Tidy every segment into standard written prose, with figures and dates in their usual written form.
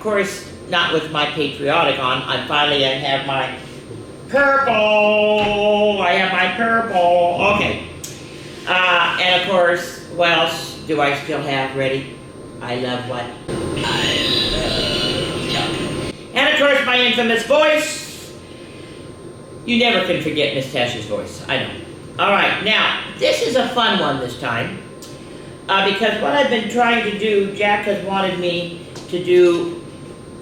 course, not with my patriotic on. I have my purple. I have my purple. Okay. And of course, what else do I still have ready? I love what? And of course, my infamous voice. You never can forget Miss Tasha's voice. I know. All right, now, this is a fun one this time. Because what I've been trying to do, Jack has wanted me to do,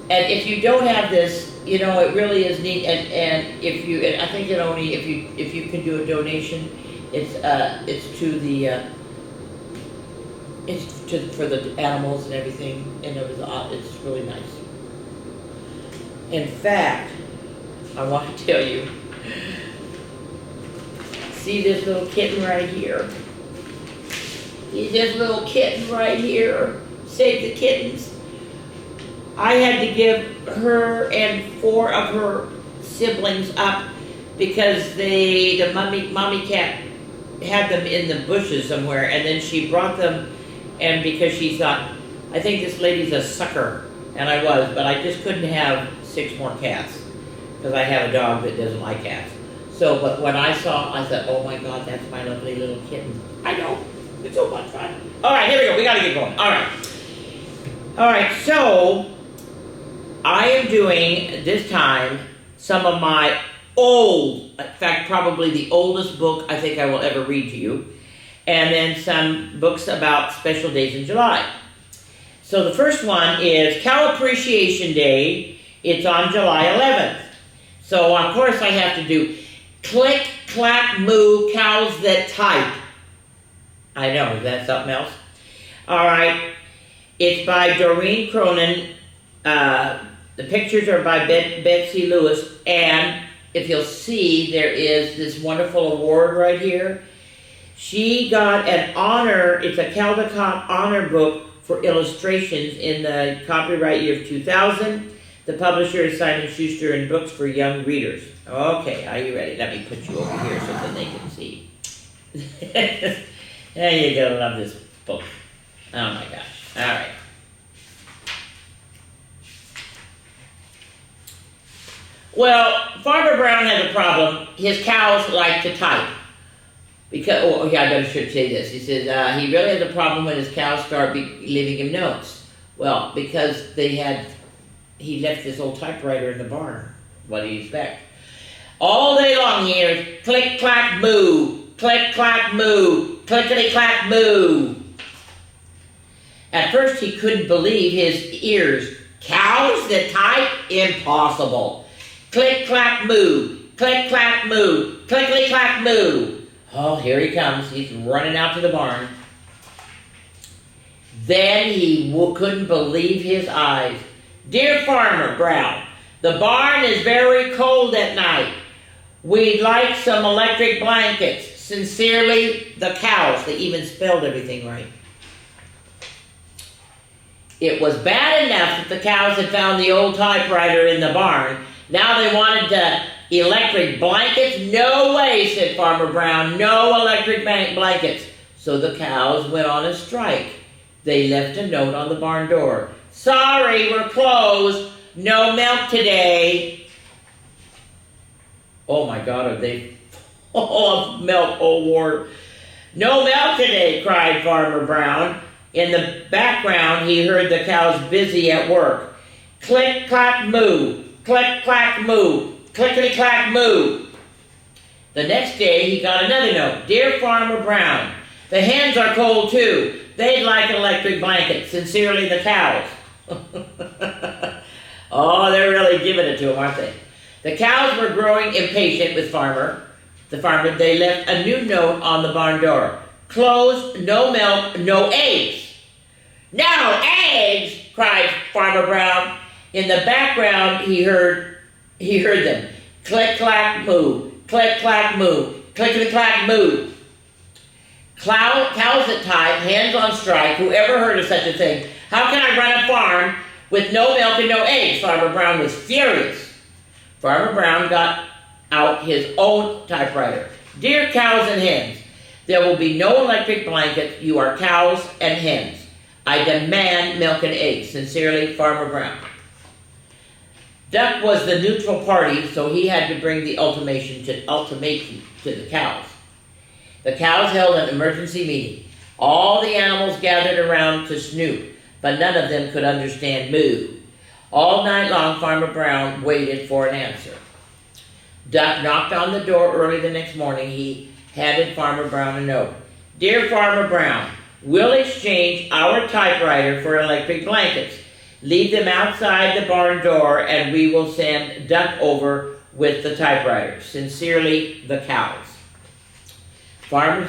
and if you don't have this, you know, it really is neat, and if you, I think it only, if you can do a donation, it's to the, for the animals and everything, and it's really nice. In fact, I want to tell you, see this little kitten right here? See this little kitten right here? Save the Kittens. I had to give her and 4 of her siblings up because the mommy cat had them in the bushes somewhere, and then she brought them, and because she thought, I think this lady's a sucker, and I was, but I just couldn't have 6 more cats because I have a dog that doesn't like cats. So, but when I saw, I thought, oh my God, that's my lovely little kitten. I know, it's so much fun. All right, here we go, we gotta get going. All right, so I am doing, this time, some of my old, in fact, probably the oldest book I think I will ever read to you, and then some books about special days in July. So the first one is Cow Appreciation Day. It's on July 11th. So, of course, I have to do Click, Clack, Moo, Cows That Type. I know, is that something else? All right. It's by Doreen Cronin. The pictures are by Betsy Lewis. And if you'll see, there is this wonderful award right here. She got an honor. It's a Caldecott honor book for illustrations in the copyright year of 2000. The publisher is Simon Schuster and Books for Young Readers. Okay, are you ready? Let me put you over here so that they can see. Now you're going to love this book. Oh my gosh. All right. Well, Farmer Brown has a problem. His cows like to type. Because, oh yeah, I should say this. He says he really has a problem when his cows start leaving him notes. Well, because he left this old typewriter in the barn. What do you expect? All day long he hears click, clack, moo, click, clack, moo, clickety, clack, moo. At first he couldn't believe his ears. Cows that type? Impossible. Click, clack, moo, click, clack, moo, clickety, clack, moo. Oh, here he comes. He's running out to the barn. Then he couldn't believe his eyes. Dear Farmer Brown, the barn is very cold at night. We'd like some electric blankets. Sincerely, the cows. They even spelled everything right. It was bad enough that the cows had found the old typewriter in the barn. Now they wanted electric blankets? No way, said Farmer Brown. No electric blankets. So the cows went on a strike. They left a note on the barn door. Sorry, we're closed. No milk today. Oh my God, are they full of milk, old ward? No milk today, cried Farmer Brown. In the background, he heard the cows busy at work. Click, clack, moo. Click, clack, moo. Clickety, clack, moo. The next day, he got another note. Dear Farmer Brown, the hens are cold too. They'd like electric blankets. Sincerely, the cows. Oh, they're really giving it to him, aren't they? The cows were growing impatient with the farmer. They left a new note on the barn door. Closed, no milk, no eggs. No eggs, cried Farmer Brown. In the background, he heard them. Click, clack, moo. Click, clack, moo. Clickety, clack, moo. Cows that type, hens on strike, whoever heard of such a thing? How can I run a farm with no milk and no eggs? Farmer Brown was furious. Farmer Brown got out his own typewriter. Dear cows and hens, there will be no electric blankets. You are cows and hens. I demand milk and eggs. Sincerely, Farmer Brown. Duck was the neutral party, so he had to bring the ultimatum to the cows. The cows held an emergency meeting. All the animals gathered around to snoop, but none of them could understand moo. All night long, Farmer Brown waited for an answer. Duck knocked on the door early the next morning. He handed Farmer Brown a note. Dear Farmer Brown, we'll exchange our typewriter for electric blankets. Leave them outside the barn door and we will send Duck over with the typewriter. Sincerely, the cows. Farmer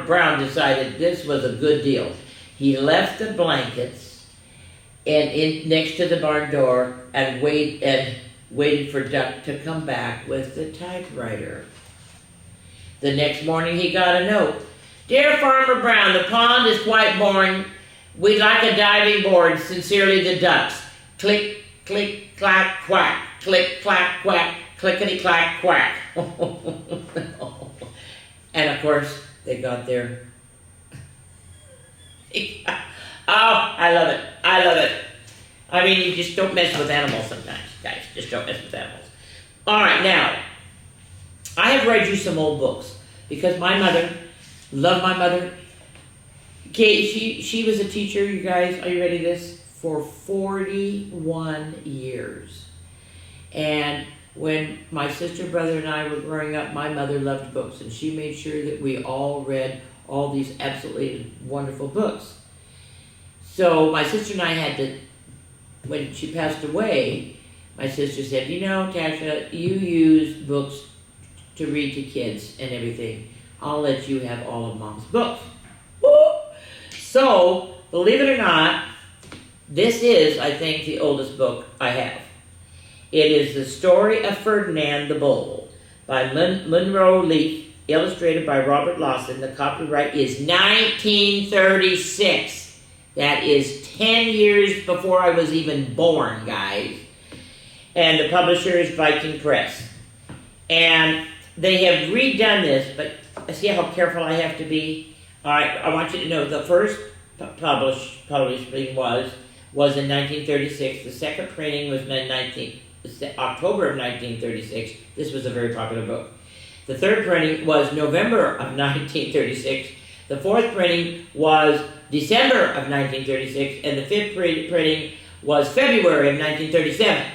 Brown decided this was a good deal. He left the blankets next to the barn door and waited for Duck to come back with the typewriter. The next morning he got a note. Dear Farmer Brown, the pond is quite boring. We'd like a diving board. Sincerely, the ducks. Click, click, clack, quack. Click, clack, quack. Clickety, clack, quack. And of course, they got their... Oh, I love it. I love it. I mean, you just don't mess with animals sometimes, guys. Just don't mess with animals. All right, now, I have read you some old books because my mother, love my mother. Okay, she was a teacher, you guys, are you ready for this? For 41 years. And when my sister, brother, and I were growing up, my mother loved books, and she made sure that we all read all these absolutely wonderful books. So my sister and I had to, when she passed away, my sister said, you know, Tasha, you use books to read to kids and everything. I'll let you have all of Mom's books. Woo! So, believe it or not, this is, I think, the oldest book I have. It is The Story of Ferdinand the Bull by Munro Leaf, illustrated by Robert Lawson. The copyright is 1936. That is 10 years before I was even born, guys. And the publisher is Viking Press. And they have redone this, but see how careful I have to be? All right, I want you to know the first publishing was in 1936. The second printing was in October of 1936. This was a very popular book. The third printing was November of 1936. The fourth printing was December of 1936. And the fifth printing was February of 1937.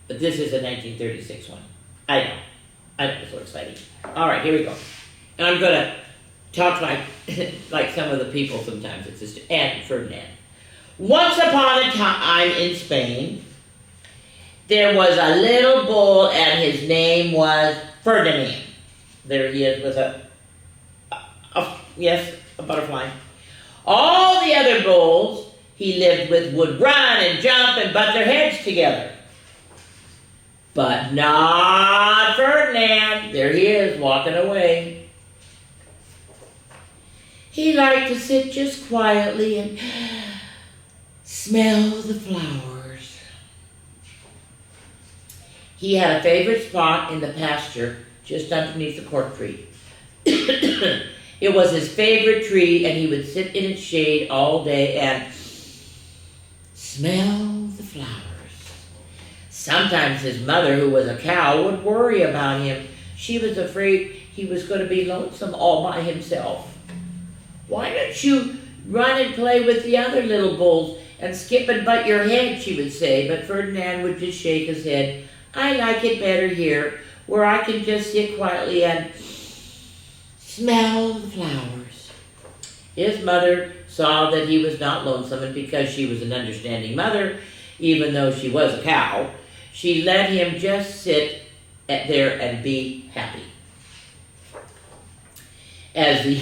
But this is a 1936 one. I know, it's so exciting. All right, here we go. And I'm going to talk like some of the people sometimes. It's just and Ferdinand. Once upon a time in Spain, there was a little bull and his name was Ferdinand. There he is with a butterfly. All the other bulls he lived with would run and jump and butt their heads together. But not Ferdinand. There he is, walking away. He liked to sit just quietly and smell the flowers. He had a favorite spot in the pasture just underneath the cork tree. It was his favorite tree, and he would sit in its shade all day and smell the flowers. Sometimes his mother, who was a cow, would worry about him. She was afraid he was going to be lonesome all by himself. Why don't you run and play with the other little bulls and skip and butt your head, she would say. But Ferdinand would just shake his head. I like it better here, where I can just sit quietly and smell the flowers. His mother saw that he was not lonesome, and because she was an understanding mother, even though she was a cow, she let him just sit there and be happy. As the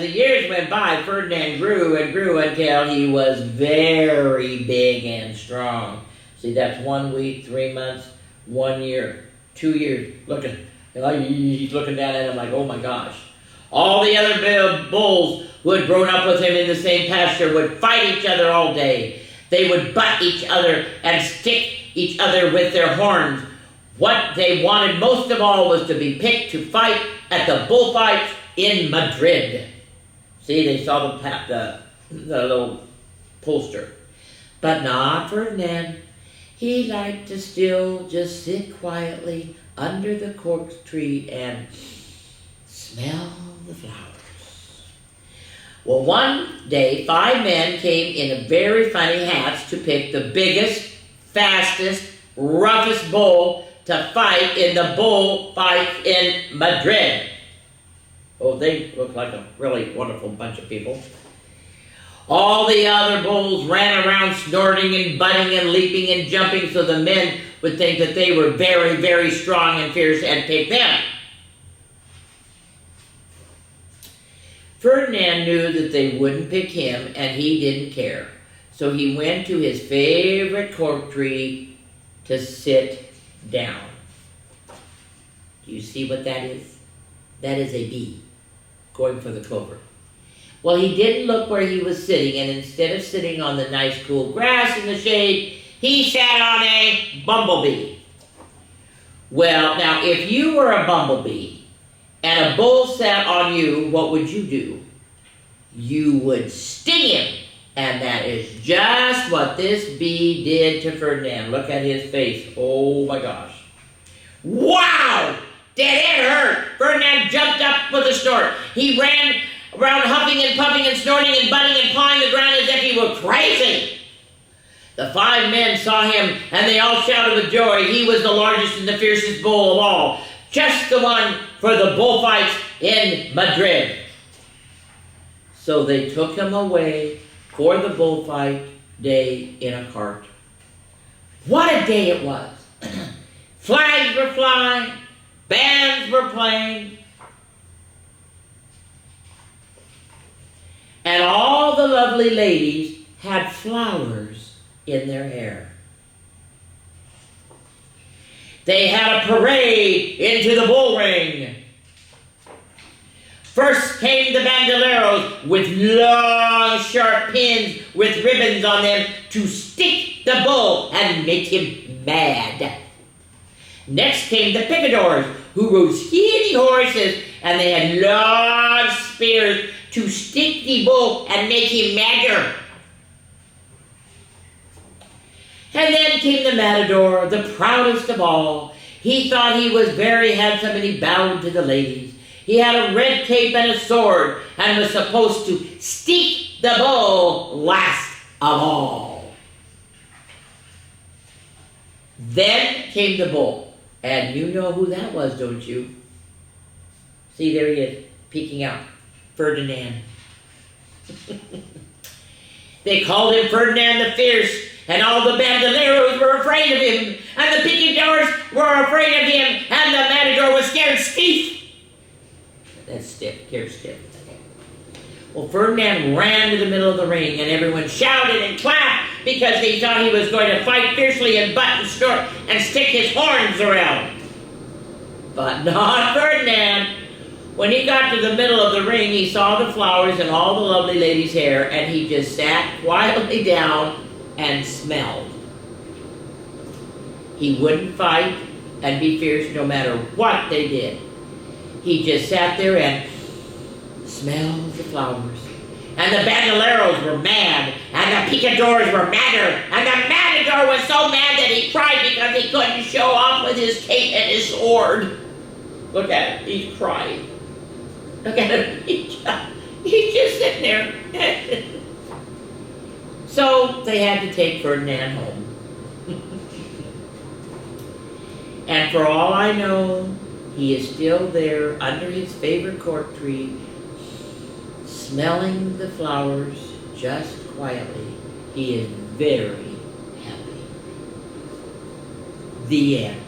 years went by, Ferdinand grew and grew until he was very big and strong. See, that's 1 week, 3 months, 1 year, 2 years. He's looking down at him like, oh my gosh. All the other bulls who had grown up with him in the same pasture would fight each other all day. They would butt each other and stick each other with their horns. What they wanted most of all was to be picked to fight at the bullfights in Madrid. See, they saw the little poster. But not Ferdinand. He liked to still just sit quietly under the cork tree and smell the flowers. Well, one day, 5 men came in very funny hats to pick the biggest, fastest, roughest bull to fight in the bullfight in Madrid. Oh, they look like a really wonderful bunch of people. All the other bulls ran around snorting and butting and leaping and jumping so the men would think that they were very, very strong and fierce and pick them. Ferdinand knew that they wouldn't pick him, and he didn't care. So he went to his favorite cork tree to sit down. Do you see what that is? That is a bee going for the clover. Well, he didn't look where he was sitting, and instead of sitting on the nice cool grass in the shade, he sat on a bumblebee. Well, now, if you were a bumblebee and a bull sat on you, what would you do? You would sting him. And that is just what this bee did to Ferdinand. Look at his face. Oh my gosh. Wow! Did it hurt? Ferdinand jumped up with a snort. He ran around huffing and puffing and snorting and butting and pawing the ground as if he were crazy. The 5 men saw him and they all shouted with joy. He was the largest and the fiercest bull of all. Just the one for the bullfights in Madrid. So they took him away for the bullfight day in a cart. What a day it was. Flags were flying, bands were playing, and all the lovely ladies had flowers in their hair. They had a parade into the bull ring. First came the bandoleros with long, sharp pins with ribbons on them to stick the bull and make him mad. Next came the picadors, who rode skinny horses, and they had long spears to stick the bull and make him madder. And then came the matador, the proudest of all. He thought he was very handsome, and he bowed to the ladies. He had a red cape and a sword and was supposed to stick the bull last of all. Then came the bull, and you know who that was, don't you? See, there he is, peeking out, Ferdinand. They called him Ferdinand the Fierce, and all the bandoleros were afraid of him, and the picadors were afraid of him, and the matador was scared stiff. That's stiff, scared stiff. Well, Ferdinand ran to the middle of the ring, and everyone shouted and clapped because they thought he was going to fight fiercely and butt and snort and stick his horns around. But not Ferdinand. When he got to the middle of the ring, he saw the flowers and all the lovely ladies' hair, and he just sat quietly down and smelled. He wouldn't fight and be fierce no matter what they did. He just sat there and smelled the flowers. And the bandoleros were mad, and the picadors were madder, and the matador was so mad that he cried because he couldn't show off with his cape and his sword. Look at him, he's crying. Look at him, he's just sitting there. So they had to take Ferdinand home. And for all I know, he is still there under his favorite cork tree, smelling the flowers just quietly. He is very happy. The end.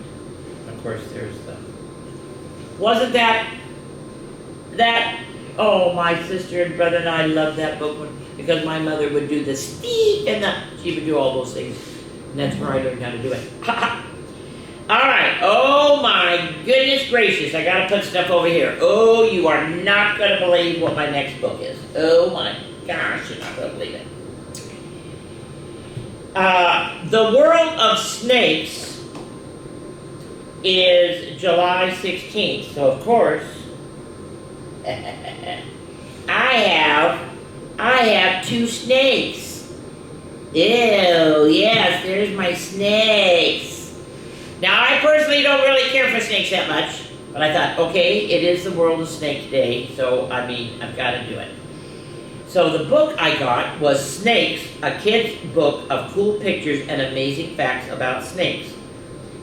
Of course, there's the... Wasn't that... Oh, my sister and brother and I loved that book because my mother would do the speak and she would do all those things. And that's where I learned how to do it. All right. Oh, my goodness gracious. I got to put stuff over here. Oh, you are not going to believe what my next book is. Oh, my gosh. You're not going to believe it. The World of Snakes is July 16th. So, of course, I have 2 snakes. Ew, yes, there's my snakes. Now, I personally don't really care for snakes that much, but I thought, okay, it is the World of Snakes Day, so I mean, I've got to do it. So the book I got was Snakes, a kid's book of cool pictures and amazing facts about snakes.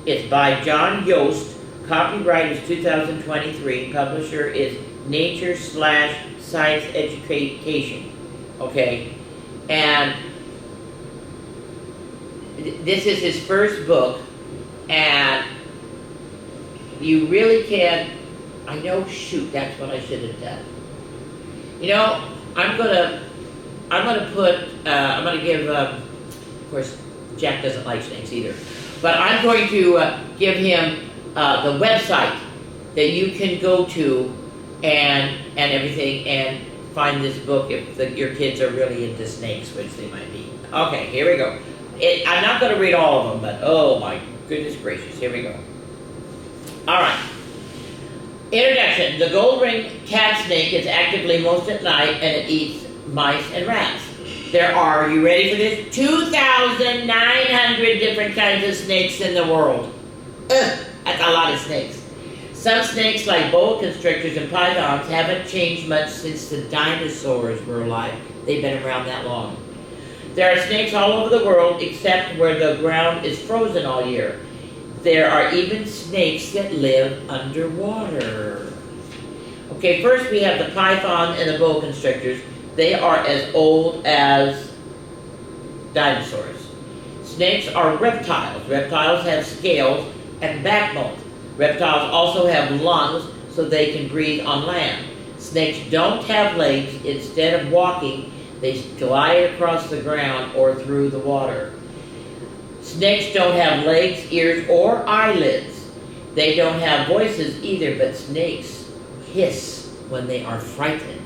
It's by John Yost. Copyright is 2023. Publisher is Nature/Science Education. Okay, and this is his first book, and you really can. I know. Shoot, that's what I should have done. You know, I'm gonna give. Of course, Jack doesn't like snakes either, but I'm going to give him the website that you can go to and everything and find this book if your kids are really into snakes, which they might be. Okay, here we go. I'm not going to read all of them, but oh my goodness gracious, here we go. All right. Introduction. The gold ring cat snake is actively most at night, and it eats mice and rats. There are, you ready for this? 2,900 different kinds of snakes in the world. Ugh, that's a lot of snakes. Some snakes, like boa constrictors and pythons, haven't changed much since the dinosaurs were alive. They've been around that long. There are snakes all over the world, except where the ground is frozen all year. There are even snakes that live underwater. Okay, first we have the python and the boa constrictors. They are as old as dinosaurs. Snakes are reptiles. Reptiles have scales and backbones. Reptiles also have lungs so they can breathe on land. Snakes don't have legs. Instead of walking, they glide across the ground or through the water. Snakes don't have legs, ears, or eyelids. They don't have voices either, but snakes hiss when they are frightened.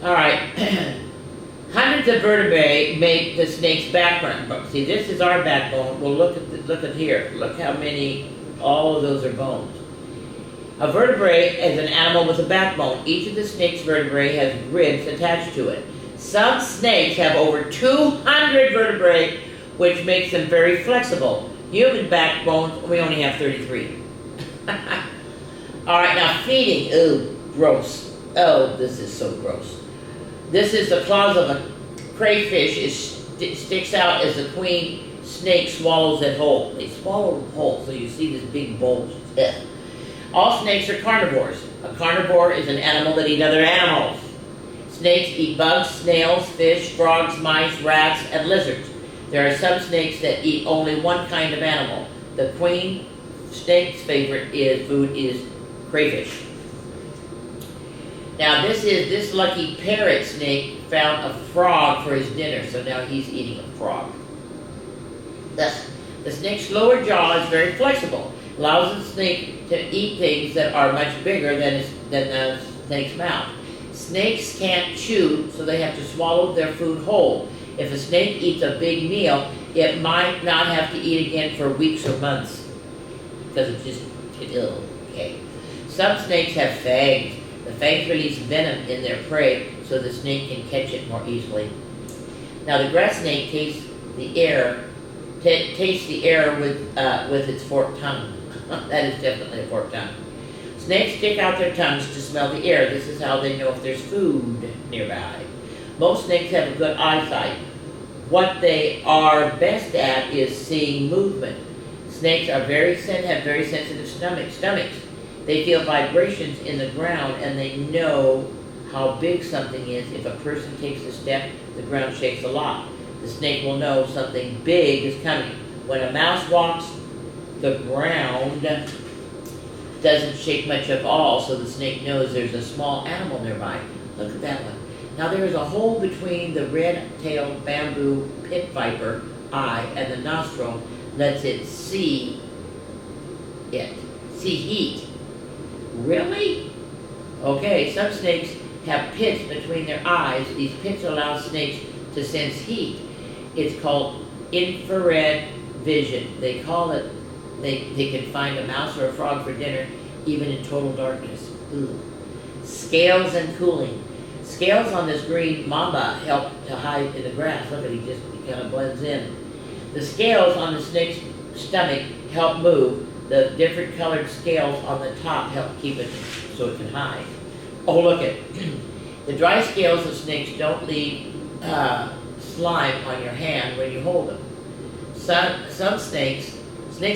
All right. Hundreds of vertebrae make the snake's backbone. See, this is our backbone. Well, look at here. Look how many. All of those are bones. A vertebrae is an animal with a backbone. Each of the snake's vertebrae has ribs attached to it. Some snakes have over 200 vertebrae, which makes them very flexible. Human backbones, we only have 33. All right, now feeding. Ooh, gross. Oh, this is so gross. This is the claws of a crayfish. It sticks out as the queen snake swallows it whole. They swallow it whole, so you see this big bulge. Ugh. All snakes are carnivores. A carnivore is an animal that eats other animals. Snakes eat bugs, snails, fish, frogs, mice, rats, and lizards. There are some snakes that eat only one kind of animal. The queen snake's favorite food is crayfish. Now this lucky parrot snake found a frog for his dinner, so now he's eating a frog. The snake's lower jaw is very flexible, allows the snake to eat things that are much bigger than the snake's mouth. Snakes can't chew, so they have to swallow their food whole. If a snake eats a big meal, it might not have to eat again for weeks or months, because it's just ill. Okay. Some snakes have fangs. The fangs release venom in their prey, so the snake can catch it more easily. Now the grass snake tastes the air with its forked tongue. That is definitely a forked tongue. Snakes stick out their tongues to smell the air. This is how they know if there's food nearby. Most snakes have a good eyesight. What they are best at is seeing movement. Snakes are have very sensitive stomachs. They feel vibrations in the ground, and they know how big something is. If a person takes a step, the ground shakes a lot. The snake will know something big is coming. When a mouse walks, the ground doesn't shake much at all, so the snake knows there's a small animal nearby. Look at that one. Now there is a hole between the red-tailed bamboo pit viper eye and the nostril, lets it see heat. Really? Okay, some snakes have pits between their eyes. These pits allow snakes to sense heat. It's called infrared vision. They call it, they can find a mouse or a frog for dinner, even in total darkness. Ooh. Scales and cooling. Scales on this green mamba help to hide in the grass. Look at he kind of blends in. The scales on the snake's stomach help move. The different colored scales on the top help keep it so it can hide. Oh, look at the dry scales of snakes don't leave slime on your hand when you hold them. Some snake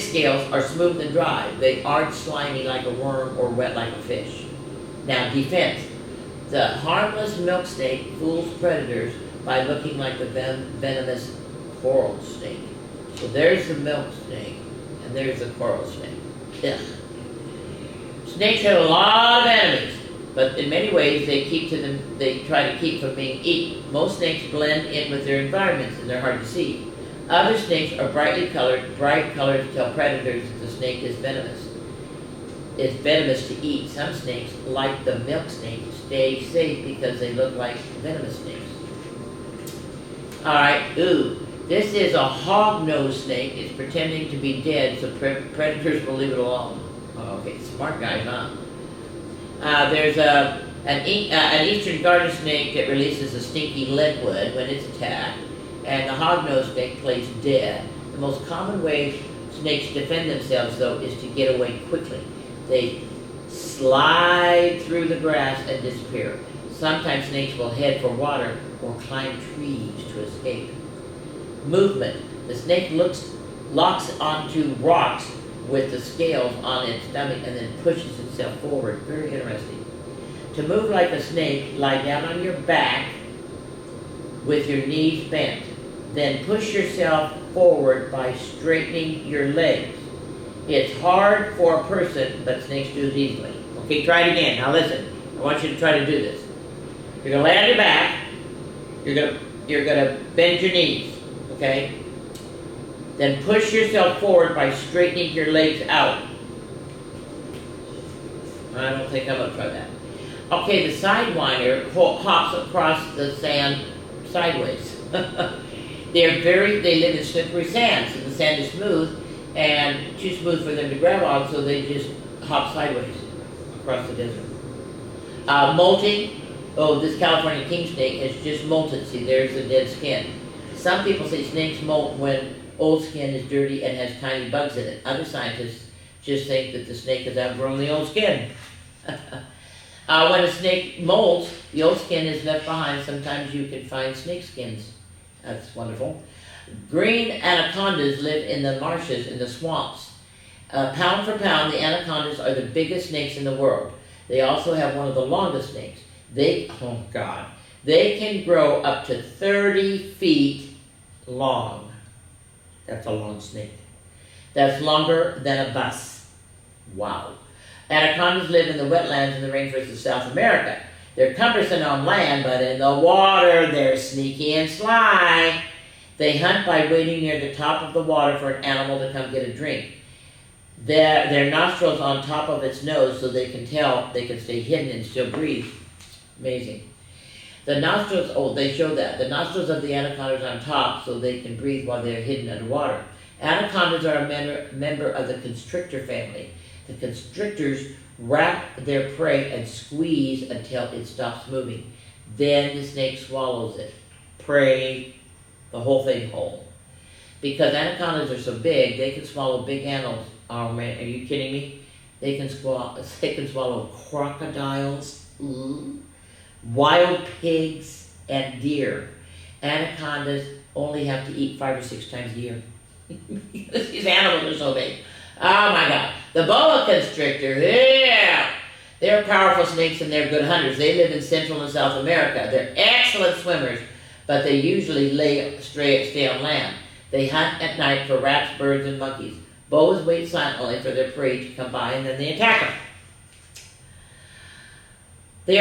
scales are smooth and dry. They aren't slimy like a worm or wet like a fish. Now, defense. The harmless milk snake fools predators by looking like the venomous coral snake. So there's the milk snake, and there's the coral snake. Ugh. Snakes have a lot of enemies, but in many ways they try to keep from being eaten. Most snakes blend in with their environments, and they're hard to see. Other snakes are bright colored to tell predators that the snake is venomous. It's venomous to eat. Some snakes, like the milk snake, stay safe because they look like venomous snakes. All right, this is a hog-nosed snake. It's pretending to be dead so predators will leave it alone. Oh, okay, smart guy, huh? There's an eastern garden snake that releases a stinky liquid when it's attacked, and the hog-nosed snake plays dead. The most common way snakes defend themselves, though, is to get away quickly. They slide through the grass and disappear. Sometimes snakes will head for water or climb trees to escape. Movement. The snake locks onto rocks with the scales on its stomach and then pushes itself forward. Very interesting. To move like a snake, lie down on your back with your knees bent. Then push yourself forward by straightening your legs. It's hard for a person, but snakes do it easily. Okay, try it again. Now listen, I want you to try to do this. You're gonna lay on your back. You're gonna bend your knees, okay? Then push yourself forward by straightening your legs out. I don't think I'm gonna try that. Okay, the sidewinder hops across the sand sideways. They live in slippery sand, so the sand is smooth and too smooth for them to grab on, so they just hop sideways across the desert. Molting. Oh, this California king snake has just molted. See, there's the dead skin. Some people say snakes molt when old skin is dirty and has tiny bugs in it. Other scientists just think that the snake has outgrown the old skin. When a snake molts, the old skin is left behind. Sometimes you can find snake skins. That's wonderful. Green anacondas live in the marshes, in the swamps. Pound for pound, the anacondas are the biggest snakes in the world. They also have one of the longest snakes. They can grow up to 30 feet long. That's a long snake. That's longer than a bus. Wow. Anacondas live in the wetlands in the rainforests of South America. They're cumbersome on land, but in the water, they're sneaky and sly. They hunt by waiting near the top of the water for an animal to come get a drink. Their nostrils on top of its nose so they can stay hidden and still breathe. Amazing. The nostrils, they show that. The nostrils of the anacondas on top so they can breathe while they're hidden underwater. Anacondas are a member of the constrictor family. The constrictors wrap their prey and squeeze until it stops moving. Then the snake swallows it. Prey, the whole thing whole. Because anacondas are so big, they can swallow big animals. Oh man, are you kidding me? They can swallow crocodiles, wild pigs, and deer. Anacondas only have to eat 5 or 6 times a year. These animals are so big. Oh my God. The boa constrictor, yeah! They're powerful snakes and they're good hunters. They live in Central and South America. They're excellent swimmers, but they usually stay on land. They hunt at night for rats, birds, and monkeys. Boas wait silently for their prey to come by and then they attack them. They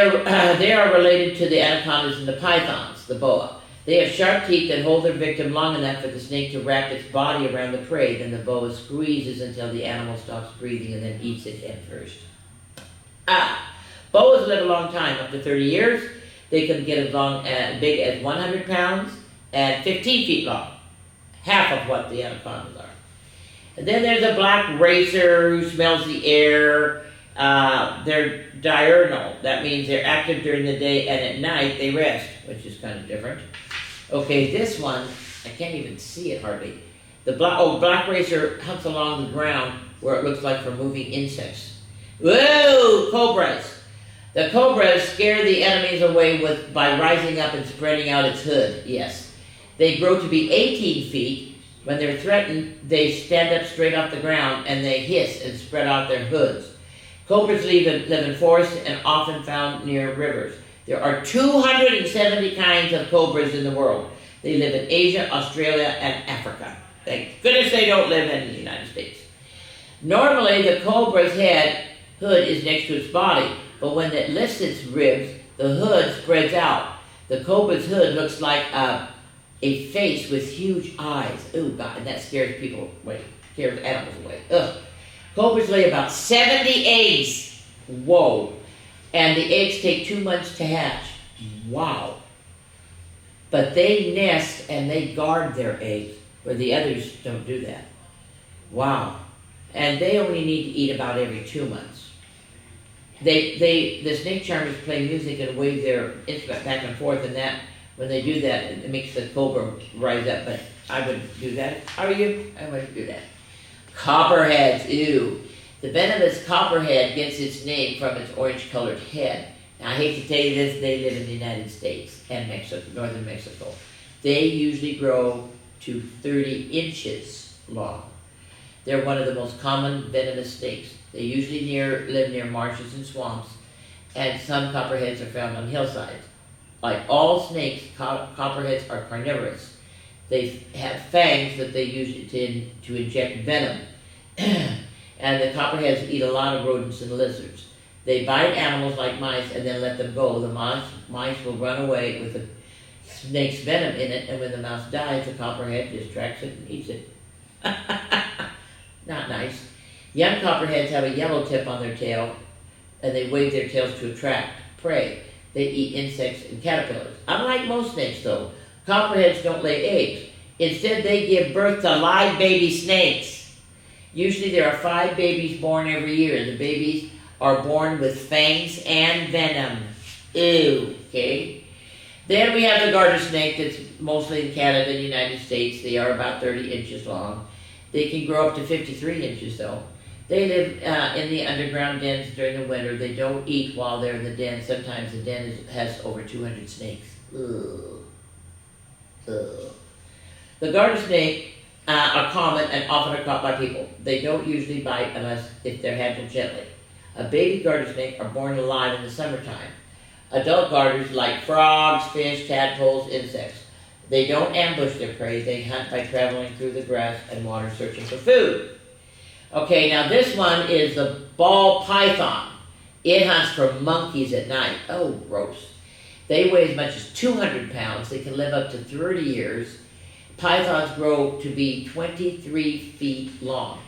are related to the anacondas and the pythons, the boa. They have sharp teeth that hold their victim long enough for the snake to wrap its body around the prey. Then the boa squeezes until the animal stops breathing and then eats it head first. Boas live a long time, up to 30 years. They can get as big as 100 pounds and 15 feet long. Half of what the anacondas are. And then there's a black racer who smells the air They're diurnal. That means they're active during the day and at night they rest, which is kind of different. Okay, this one, I can't even see it hardly. The black racer hunts along the ground where it looks like for moving insects. Whoa, cobras. The cobras scare the enemies away by rising up and spreading out its hood, yes. They grow to be 18 feet. When they're threatened, they stand up straight off the ground and they hiss and spread out their hoods. Cobras live in forests and often found near rivers. There are 270 kinds of cobras in the world. They live in Asia, Australia, and Africa. Thank goodness they don't live in the United States. Normally, the cobra's hood is next to its body, but when it lifts its ribs, the hood spreads out. The cobra's hood looks like a face with huge eyes. Oh God, and that scares people away, scares animals away. Ugh. Cobras lay about 70 eggs. Whoa. And the eggs take 2 months to hatch. Wow. But they nest and they guard their eggs, where the others don't do that. Wow. And they only need to eat about every 2 months. The snake charmers play music and wave their instrument back and forth, and that when they do that, it makes the cobra rise up. But I wouldn't do that. How are you? I wouldn't do that. Copperheads, ew. The venomous copperhead gets its name from its orange-colored head. Now, I hate to tell you this, they live in the United States and Mexico, northern Mexico. They usually grow to 30 inches long. They're one of the most common venomous snakes. They usually live near marshes and swamps, and some copperheads are found on hillsides. Like all snakes, copperheads are carnivorous. They have fangs that they use to inject venom. And the copperheads eat a lot of rodents and lizards. They bite animals like mice and then let them go. The mice will run away with the snake's venom in it, and when the mouse dies, the copperhead just tracks it and eats it. Not nice. Young copperheads have a yellow tip on their tail, and they wave their tails to attract prey. They eat insects and caterpillars. Unlike most snakes, though, copperheads don't lay eggs. Instead, they give birth to live baby snakes. Usually there are 5 babies born every year. The babies are born with fangs and venom. Ew, okay? Then we have the garter snake that's mostly in Canada and the United States. They are about 30 inches long. They can grow up to 53 inches, though. They live in the underground dens during the winter. They don't eat while they're in the den. Sometimes the den has over 200 snakes. Ugh. Ugh. The garter snake are common and often are caught by people. They don't usually bite unless if they're handled gently. A baby garter snake are born alive in the summertime. Adult garters like frogs, fish, tadpoles, insects. They don't ambush their prey. They hunt by traveling through the grass and water searching for food. Okay, now this one is the ball python. It hunts for monkeys at night. Oh, gross. They weigh as much as 200 pounds. They can live up to 30 years. Pythons grow to be 23 feet long.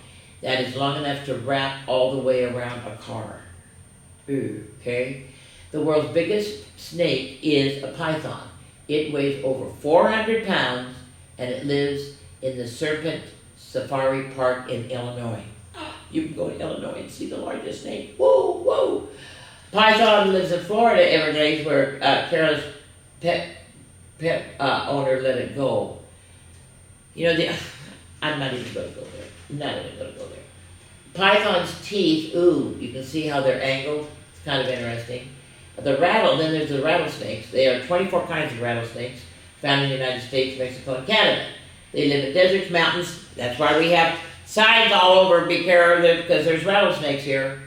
That is long enough to wrap all the way around a car. Ooh, okay? The world's biggest snake is a python. It weighs over 400 pounds, and it lives in the Serpent Safari Park in Illinois. You can go to Illinois and see the largest snake. Whoa, whoa. Python lives in Florida Everglades, where careless pet owner let it go. You know, I'm not even going to go there. Not even going to go there. Python's teeth, ooh, you can see how they're angled. It's kind of interesting. Then there's the rattlesnakes. There are 24 kinds of rattlesnakes found in the United States, Mexico, and Canada. They live in deserts, mountains. That's why we have signs all over, be careful, because there's rattlesnakes here.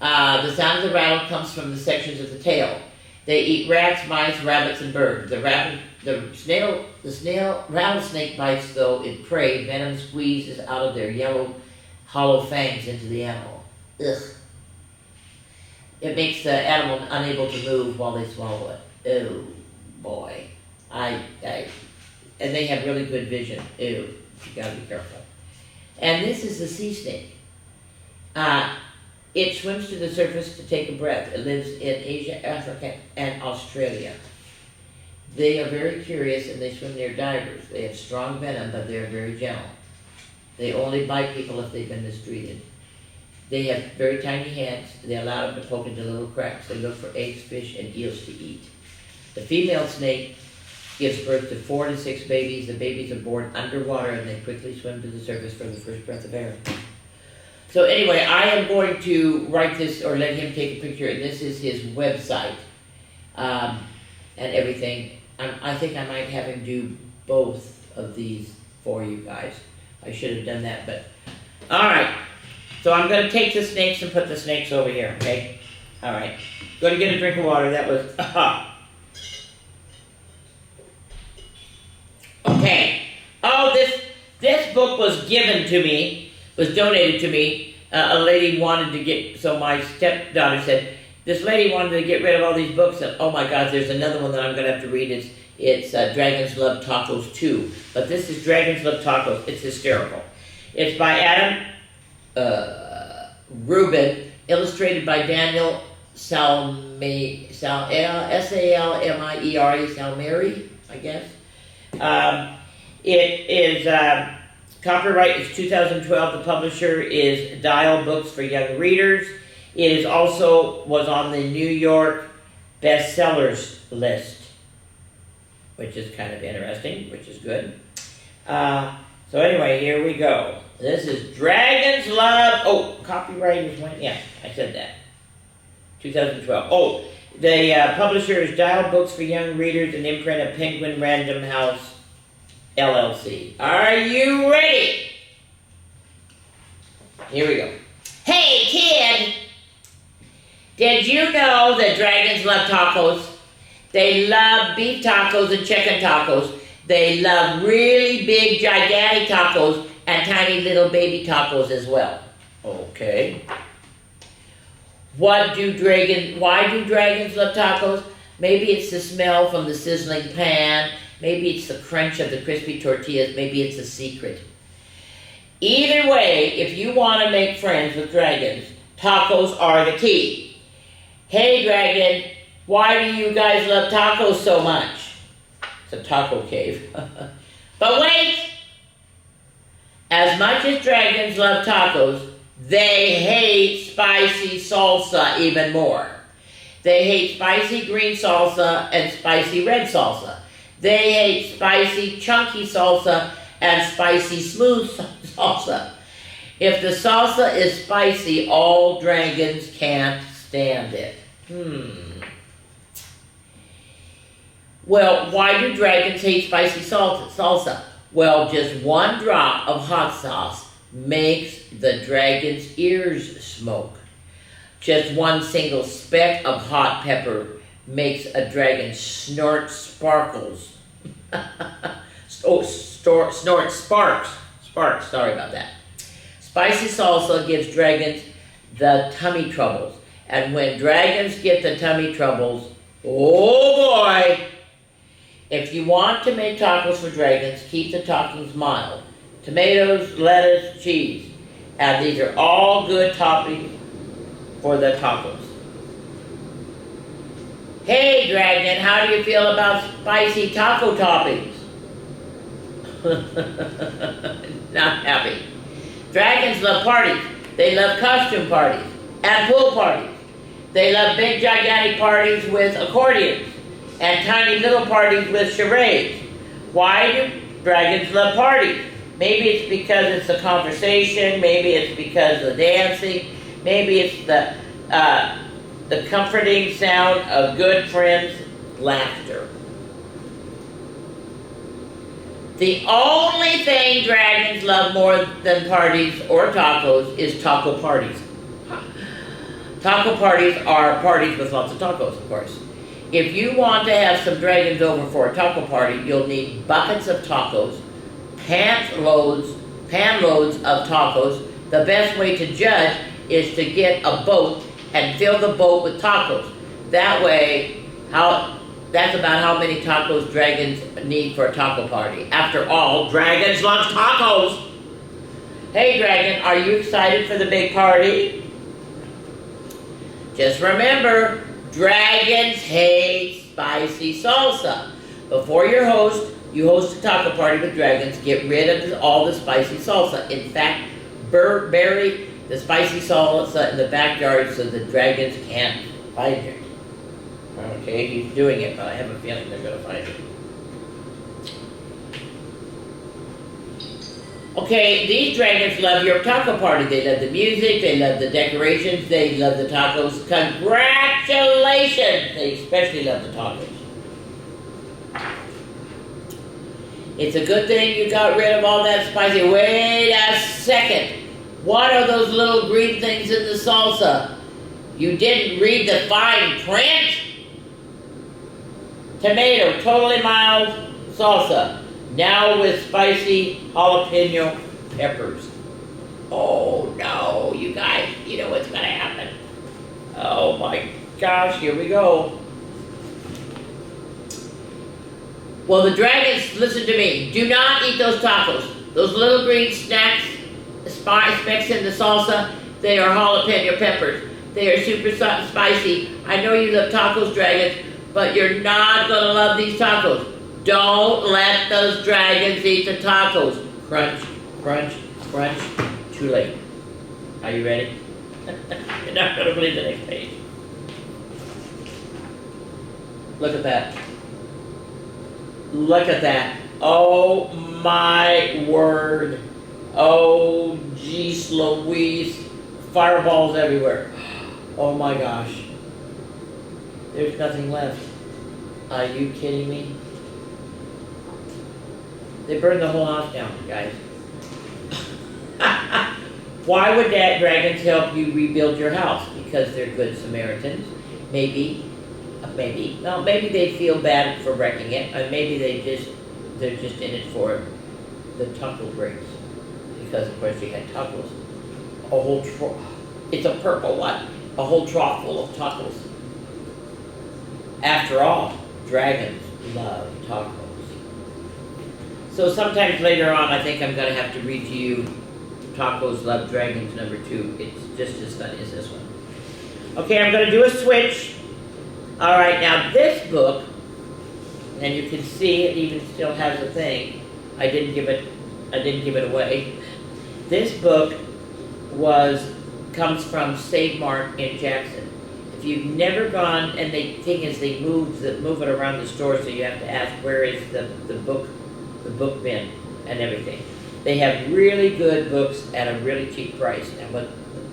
The sound of the rattle comes from the sections of the tail. They eat rats, mice, rabbits, and birds. The rattlesnake bites, though, in prey. Venom squeezes out of their yellow, hollow fangs into the animal. Ugh. It makes the animal unable to move while they swallow it. Oh, boy. And they have really good vision. Ew, you gotta be careful. And this is the sea snake. It swims to the surface to take a breath. It lives in Asia, Africa, and Australia. They are very curious and they swim near divers. They have strong venom, but they are very gentle. They only bite people if they've been mistreated. They have very tiny hands. They allow them to poke into little cracks. They look for eggs, fish, and eels to eat. The female snake gives birth to 4 to 6 babies. The babies are born underwater and they quickly swim to the surface for the first breath of air. So anyway, I am going to write this or let him take a picture, and this is his website and everything. I think I might have him do both of these for you guys. I should have done that, but all right. So I'm going to take the snakes and put the snakes over here, okay? All right. Go to get a drink of water. That was, okay. Oh, this book was given to me, was donated to me. A lady wanted to get, so my stepdaughter said, this lady wanted to get rid of all these books, and oh my God, there's another one that I'm going to have to read. It's Dragons Love Tacos 2. But this is Dragons Love Tacos. It's hysterical. It's by Adam Rubin, illustrated by Daniel Salmieri, Salmieri, I guess. It is copyright is 2012. The publisher is Dial Books for Young Readers. It is also was on the New York bestsellers list, which is kind of interesting, which is good. So anyway, here we go. This is Dragons Love. Oh, copyright is when? Yeah, I said that. 2012. Oh, the publisher is Dial Books for Young Readers, an imprint of Penguin Random House LLC. Are you ready? Here we go. Hey, kid! Did you know that dragons love tacos? They love beef tacos and chicken tacos. They love really big, gigantic tacos and tiny little baby tacos as well. Okay. Why do dragons love tacos? Maybe it's the smell from the sizzling pan. Maybe it's the crunch of the crispy tortillas. Maybe it's a secret. Either way, if you want to make friends with dragons, tacos are the key. Hey, dragon, why do you guys love tacos so much? It's a taco cave. But wait! As much as dragons love tacos, they hate spicy salsa even more. They hate spicy green salsa and spicy red salsa. They hate spicy chunky salsa and spicy smooth salsa. If the salsa is spicy, all dragons can't stand it. Well, why do dragons hate spicy salsa? Well, just one drop of hot sauce makes the dragon's ears smoke. Just one single speck of hot pepper makes a dragon snort sparkles. Snort sparks. Sparks, sorry about that. Spicy salsa gives dragons the tummy troubles. And when dragons get the tummy troubles, oh boy! If you want to make tacos for dragons, keep the toppings mild. Tomatoes, lettuce, cheese. And these are all good toppings for the tacos. Hey, dragon, how do you feel about spicy taco toppings? Not happy. Dragons love parties. They love costume parties and pool parties. They love big, gigantic parties with accordions and tiny little parties with charades. Why do dragons love parties? Maybe it's because it's the conversation. Maybe it's because of the dancing. Maybe it's the comforting sound of good friends' laughter. The only thing dragons love more than parties or tacos is taco parties. Taco parties are parties with lots of tacos, of course. If you want to have some dragons over for a taco party, you'll need buckets of tacos, pan loads of tacos. The best way to judge is to get a boat and fill the boat with tacos. That way, that's about how many tacos dragons need for a taco party. After all, dragons love tacos. Hey dragon, are you excited for the big party? Just remember, dragons hate spicy salsa. Before you host a taco party with dragons, get rid of all the spicy salsa. In fact, bury the spicy salsa in the backyard so the dragons can't find it. Okay, he's doing it, but I have a feeling they're going to find it. Okay, these dragons love your taco party. They love the music, they love the decorations, they love the tacos. Congratulations! They especially love the tacos. It's a good thing you got rid of all that spicy. Wait a second. What are those little green things in the salsa? You didn't read the fine print? Tomato, totally mild salsa. Now with spicy jalapeno peppers. Oh no, you guys, you know what's gonna happen. Oh my gosh, here we go. Well, the dragons, listen to me. Do not eat those tacos. Those little green snacks, specks in the salsa, they are jalapeno peppers. They are super spicy. I know you love tacos, dragons, but you're not gonna love these tacos. Don't let those dragons eat the tacos. Crunch, crunch, crunch. Too late. Are you ready? You're not gonna believe the next page. Look at that. Look at that. Oh my word. Oh geez Louise. Fireballs everywhere. Oh my gosh. There's nothing left. Are you kidding me? They burned the whole house down, guys. Why would that dragons help you rebuild your house? Because they're good Samaritans. Maybe. Well, maybe they feel bad for wrecking it, or maybe they're just in it for the taco breaks. Because of course you had tacos. A whole it's a purple one. A whole trough full of tacos. After all, dragons love tacos. So sometimes later on, I think I'm going to have to read to you Tacos Love Dragons #2. It's just as funny as this one. Okay, I'm going to do a switch. All right, now this book, and you can see it even still has a thing. I didn't give it away. This book comes from Save Mart in Jackson. If you've never gone, and the thing is they move it around the store, so you have to ask where is the book bin and everything. They have really good books at a really cheap price. And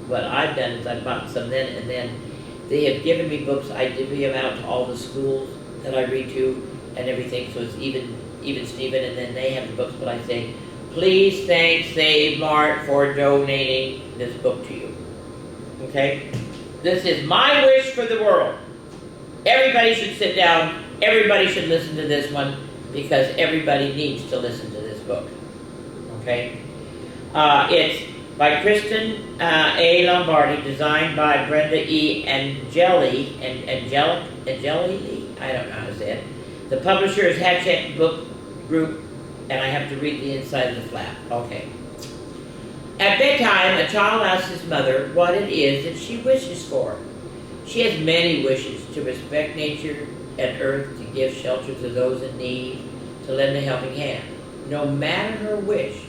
what I've done is I've bought some then, and then they have given me books. I divvy them out to all the schools that I read to and everything, so it's even Steven, and then they have the books, but I say, please thank Save Mart for donating this book to you. Okay? This is my wish for the world. Everybody should sit down. Everybody should listen to this one, because everybody needs to listen to this book. Okay? It's by Kristen A. Lombardi, designed by Brenda E. Angeli. I don't know how to say it. The publisher is Hatchet Book Group, and I have to read the inside of the flap. Okay. At bedtime, a child asks his mother what it is that she wishes for. She has many wishes: to respect nature and earth, to give shelter to those in need, to lend a helping hand. No matter her wish,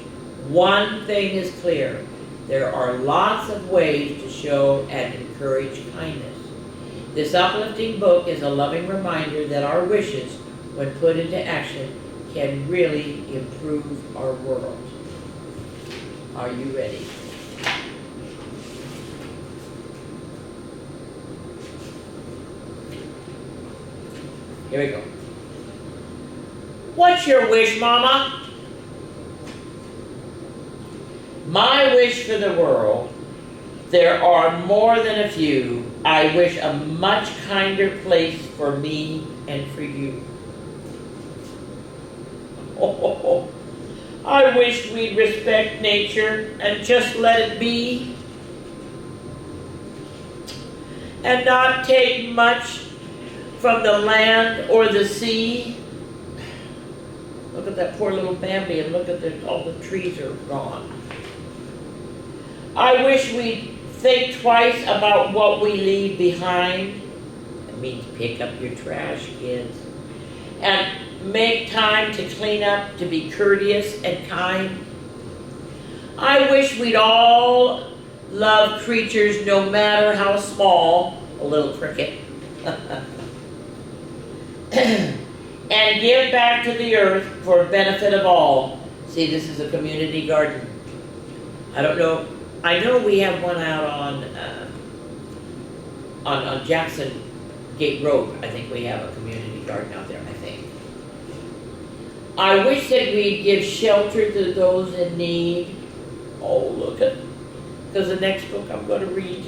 one thing is clear: there are lots of ways to show and encourage kindness. This uplifting book is a loving reminder that our wishes, when put into action, can really improve our world. Are you ready? Here we go. What's your wish, Mama? My wish for the world, there are more than a few. I wish a much kinder place for me and for you. Oh, I wish we'd respect nature and just let it be, and not take much from the land or the sea. Look at that poor little Bambi, and look at all the trees are gone. I wish we'd think twice about what we leave behind. That means pick up your trash, kids. And make time to clean up, to be courteous and kind. I wish we'd all love creatures no matter how small, a little cricket, and give back to the earth for benefit of all. See, this is a community garden. I don't know, I know we have one out on Jackson Gate Road. I think we have a community garden out there, I think. I wish that we'd give shelter to those in need. Oh, look at, because the next book I'm going to read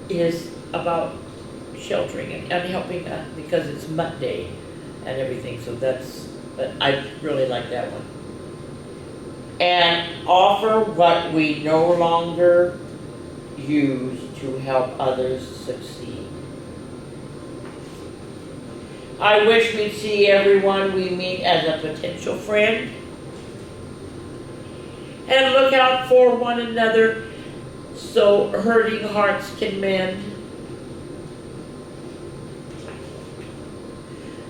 is about sheltering and helping because it's Mutt Day and everything. So that's, but I really like that one. And offer what we no longer use to help others succeed. I wish we'd see everyone we meet as a potential friend and look out for one another so hurting hearts can mend.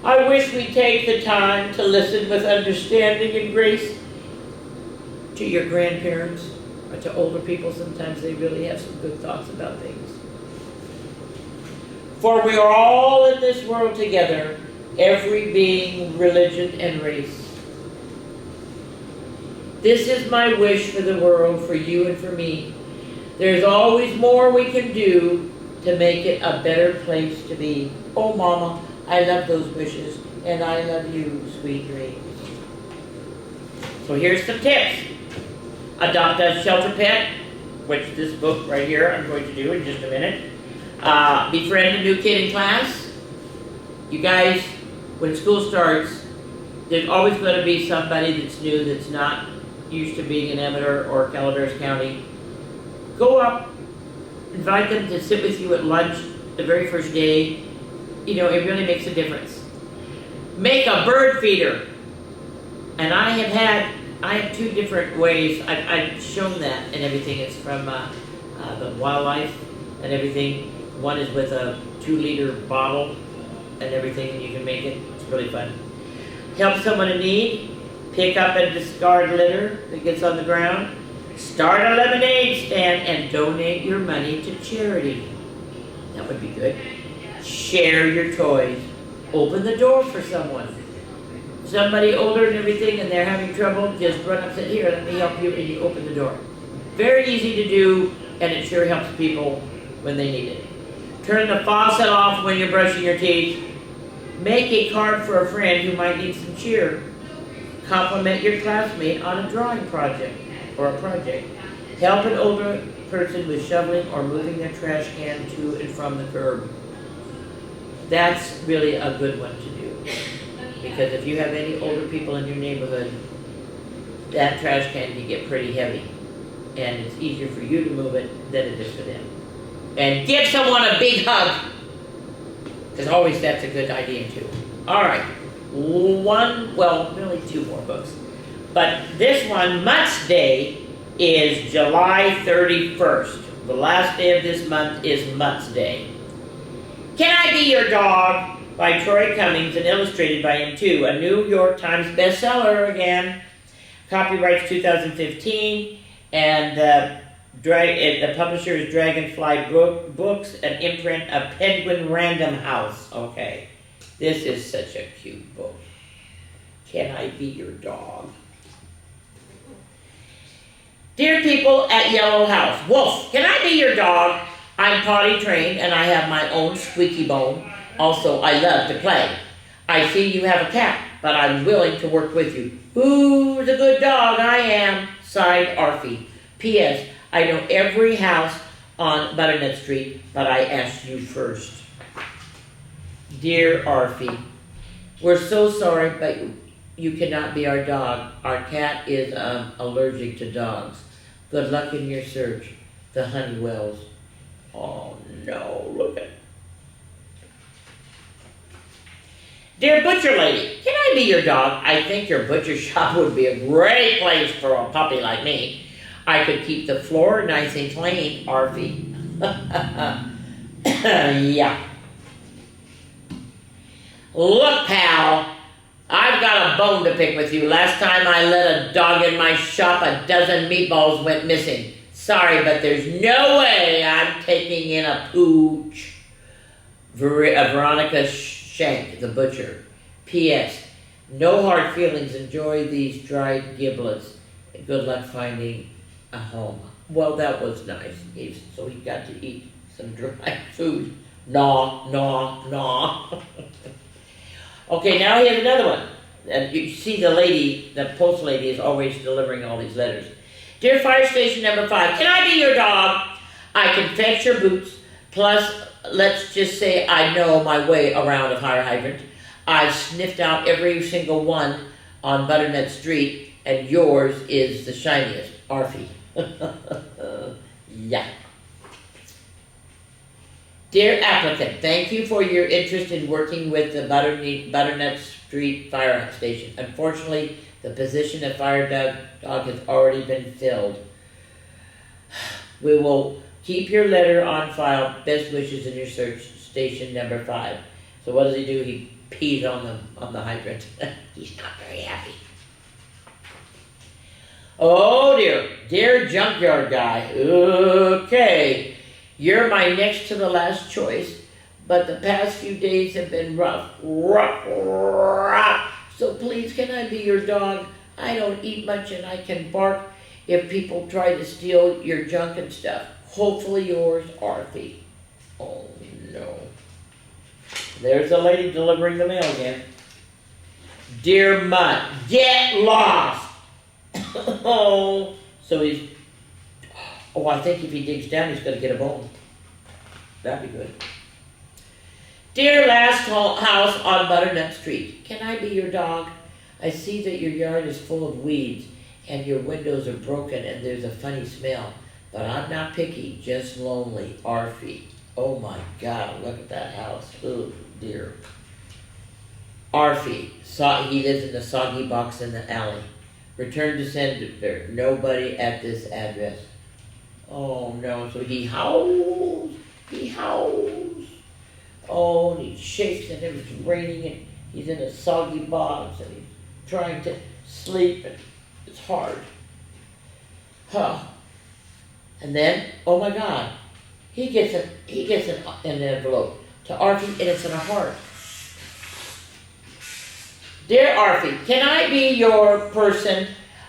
I wish we'd take the time to listen with understanding and grace to your grandparents or to older people. Sometimes they really have some good thoughts about things. For we are all in this world together, every being, religion, and race. This is my wish for the world, for you and for me. There's always more we can do to make it a better place to be. Oh, Mama, I love those wishes, and I love you, sweet dreams. So here's some tips. Adopt a shelter pet, which this book right here I'm going to do in just a minute. Befriend a new kid in class. You guys, when school starts, there's always going to be somebody that's new, that's not used to being in Emmett or Calaveras County. Go up, invite them to sit with you at lunch the very first day. You know, it really makes a difference. Make a bird feeder. And I have two different ways. I've shown that and everything. It's from the wildlife and everything. One is with a 2-liter bottle and everything, and you can make it. It's really fun. Help someone in need. Pick up and discard litter that gets on the ground. Start a lemonade stand and donate your money to charity. That would be good. Share your toys. Open the door for someone. Somebody older and everything and they're having trouble, just run up and say, here, let me help you, and you open the door. Very easy to do, and it sure helps people when they need it. Turn the faucet off when you're brushing your teeth. Make a card for a friend who might need some cheer. Compliment your classmate on a drawing project or a project. Help an older person with shoveling or moving their trash can to and from the curb. That's really a good one to do. Because if you have any older people in your neighborhood, that trash can can get pretty heavy. And it's easier for you to move it than it is for them. And give someone a big hug. Because always that's a good idea too. All right. Really 2 more books. But this one, Mutt's Day, is July 31st. The last day of this month is Mutt's Day. Can I Be Your Dog? By Troy Cummings and illustrated by him too. A New York Times bestseller again. Copyright 2015. And the publisher is Dragonfly Books, an imprint of Penguin Random House. Okay. This is such a cute book. Can I Be Your Dog? Dear people at Yellow House, Wolf, can I be your dog? I'm potty trained and I have my own squeaky bone. Also, I love to play. I see you have a cat, but I'm willing to work with you. Who's a good dog? I am. Signed, Arfie. P.S. I know every house on Butternut Street, but I asked you first. Dear Arfie, we're so sorry, but you cannot be our dog. Our cat is allergic to dogs. Good luck in your search. The Honeywells. Oh no, look at it. Dear Butcher Lady, can I be your dog? I think your butcher shop would be a great place for a puppy like me. I could keep the floor nice and clean, Arfie. Yeah. Look, pal, I've got a bone to pick with you. Last time I let a dog in my shop, a dozen meatballs went missing. Sorry, but there's no way I'm taking in a pooch. Veronica Shank, the butcher. P.S. No hard feelings. Enjoy these dried giblets. Good luck finding a home. Well, that was nice. So he got to eat some dry food. Gnaw, gnaw, gnaw. Okay, now he has another one. And you see the lady, the post lady is always delivering all these letters. Dear Fire Station number 5, can I be your dog? I can fetch your boots. Plus, let's just say I know my way around a fire hydrant. I've sniffed out every single one on Butternut Street, and yours is the shiniest. Arfie. Yeah. Dear applicant, thank you for your interest in working with the Butternut Street Fire Station. Unfortunately, the position of fire dog has already been filled. We will keep your letter on file. Best wishes in your search. Station number 5. So what does he do? He pees on the hydrant. He's not very happy. Oh dear. Dear junkyard guy. Okay. You're my next to the last choice, but the past few days have been rough. So please, can I be your dog? I don't eat much and I can bark if people try to steal your junk and stuff. Hopefully yours, Arthie. Oh no. There's a lady delivering the mail again. Dear Mutt, get lost! Oh, so he's... Oh, I think if he digs down, he's going to get a bone. That'd be good. Dear last house on Butternut Street, can I be your dog? I see that your yard is full of weeds and your windows are broken and there's a funny smell. But I'm not picky, just lonely. Arfie. Oh my God, look at that house. Oh dear. Arfie. He lives in the soggy box in the alley. Return to sender. Nobody at this address. Oh no, so he howls. He howls. Oh, and he shakes and it's raining and he's in a soggy box and he's trying to sleep and it's hard. Huh. And then, oh my God, he gets an envelope to Arfie and it's in a heart. Dear Arfie, can I be your person?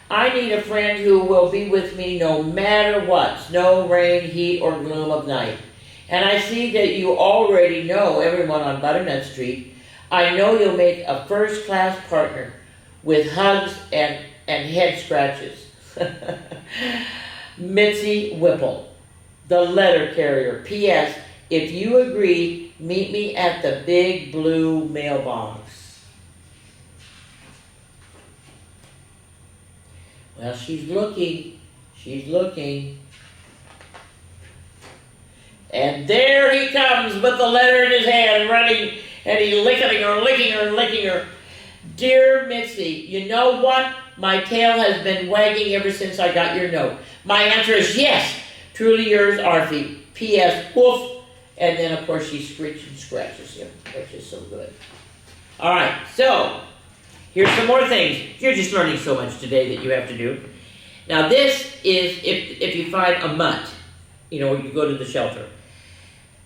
I need a friend who will be with me no matter what, snow, rain, heat, or gloom of night. And I see that you already know everyone on Butternut Street. I know you'll make a first-class partner with hugs and head scratches. Mitzi Whipple, the letter carrier. P.S. If you agree, meet me at the big blue mailbox. Well, she's looking. She's looking. And there he comes with the letter in his hand, running, and he's licking her. Dear Mitzi, you know what? My tail has been wagging ever since I got your note. My answer is yes. Truly yours, Arfie. P.S. Woof. And then, of course, she scratches him, which is so good. All right, so here's some more things. You're just learning so much today that you have to do. Now, this is if you find a mutt, you go to the shelter.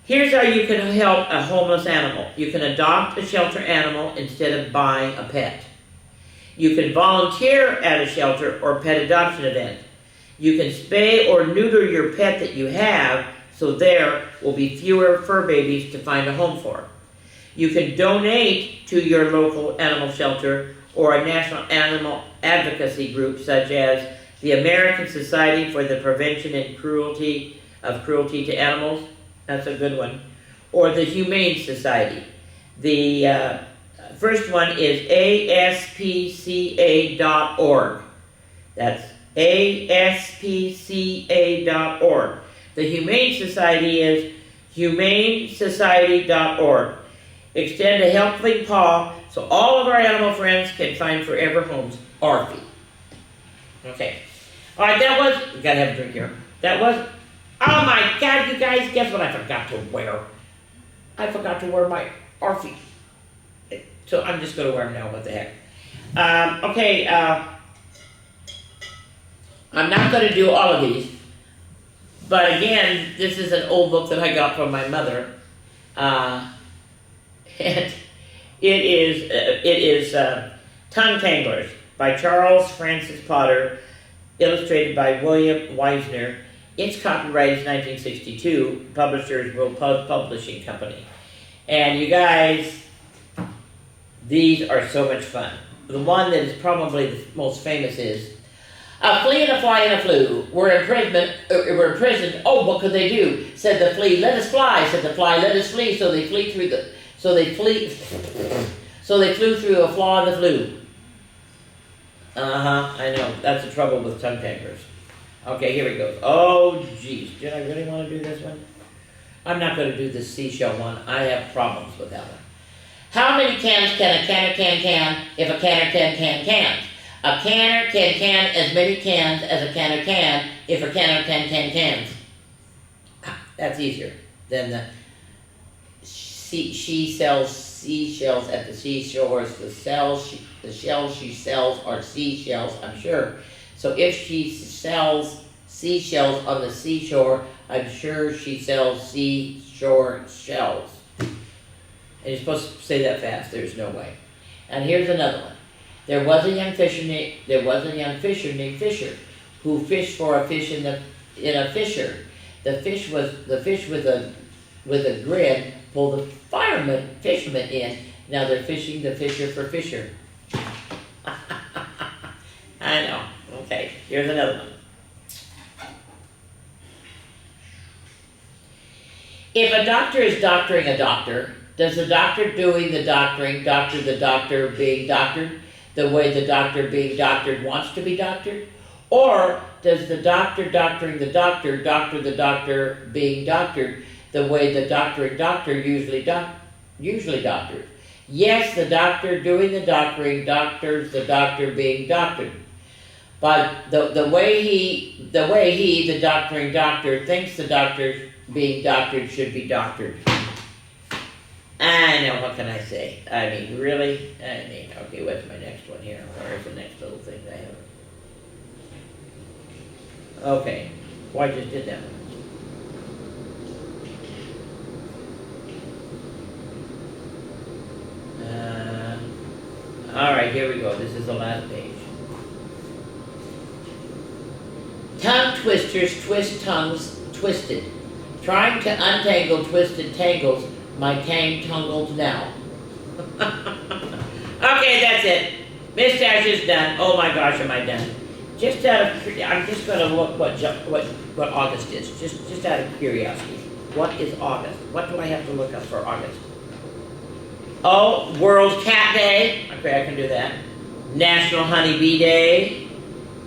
Here's how you can help a homeless animal. You can adopt a shelter animal instead of buying a pet. You can volunteer at a shelter or pet adoption event. You can spay or neuter your pet that you have, so there will be fewer fur babies to find a home for. You can donate to your local animal shelter or a national animal advocacy group such as the American Society for the Prevention and Cruelty to Animals. That's a good one. Or the Humane Society. The first one is ASPCA.org. That's ASPCA.org. The Humane Society is humanesociety.org. Extend a helping paw so all of our animal friends can find forever homes. Arfie. Okay. All right, we gotta have a drink here. Oh my God, you guys, guess what I forgot to wear? I forgot to wear my Arfie. So I'm just gonna wear them now, what the heck. I'm not gonna do all of these. But again, this is an old book that I got from my mother. And it is Tongue Tanglers by Charles Francis Potter, illustrated by William Wisner. It's copyrighted 1962, publishers World Publishing Company. And you guys, these are so much fun. The one that is probably the most famous is, a flea and a fly and a flew were imprisoned. Oh, what could they do? Said the flea, let us fly. Said the fly, let us flee. So they flew through a flaw in the flue. I know. That's the trouble with tongue tanglers. Okay, here it goes. Oh, geez. Did I really want to do this one? I'm not going to do this seashell one. I have problems with that one. How many cans can a canner can if a canner can cans? A canner can as many cans as a canner can if a canner can cans. That's easier than the she sells seashells at the seashores. The shells she sells are seashells, I'm sure. So if she sells seashells on the seashore, I'm sure she sells seashore shells. And you're supposed to say that fast. There's no way. And here's another one. There was a young fisher named Fisher, who fished for a fish in a fisher. The fish with a grin pulled the fisherman in. Now they're fishing the fisher for Fisher. I know. Okay, here's another one. If a doctor is doctoring a doctor, does the doctor doing the doctoring doctor the doctor being doctored the way the doctor being doctored wants to be doctored? Or does the doctor doctoring the doctor doctor the doctor being doctored the way the doctoring doctor usually doctored? Yes, the doctor doing the doctoring doctors the doctor being doctored. But the way he, the doctoring doctor, thinks the doctor being doctored should be doctored. I know, what can I say? I mean, really? Okay, what's my next one here? Where's the next little thing I have? Okay, well, I just did that one. All right, here we go. This is the last page. Tongue twisters twist tongues twisted. Trying to untangle twisted tangles, my tang tangled now. Okay, that's it. Miss Tasha's done. Oh my gosh, am I done? Just out of, I'm just going to look what August is. Just out of curiosity. What is August? What do I have to look up for August? Oh, World Cat Day. Okay, I can do that. National Honeybee Day.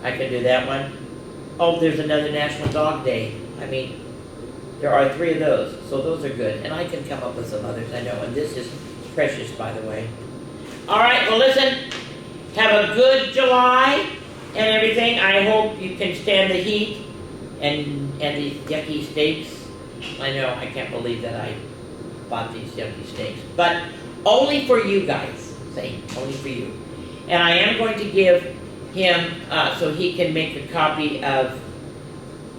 I can do that one. Oh, there's another National Dog Day. I mean, there are 3 of those, so those are good. And I can come up with some others, I know. And this is precious, by the way. All right, well, listen. Have a good July and everything. I hope you can stand the heat and these yucky steaks. I know, I can't believe that I bought these yucky steaks. But only for you guys, only for you. And I am going to give him, so he can make a copy of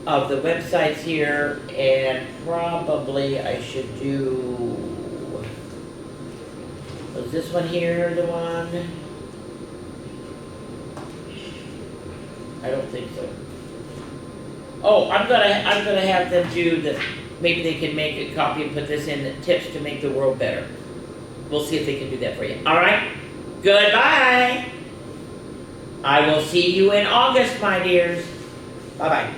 the websites here, and probably I should do, was this one here the one? I don't think so. Oh, I'm gonna have them do the, maybe they can make a copy and put this in the tips to make the world better. We'll see if they can do that for you. All right? Goodbye. I will see you in August, my dears. Bye-bye.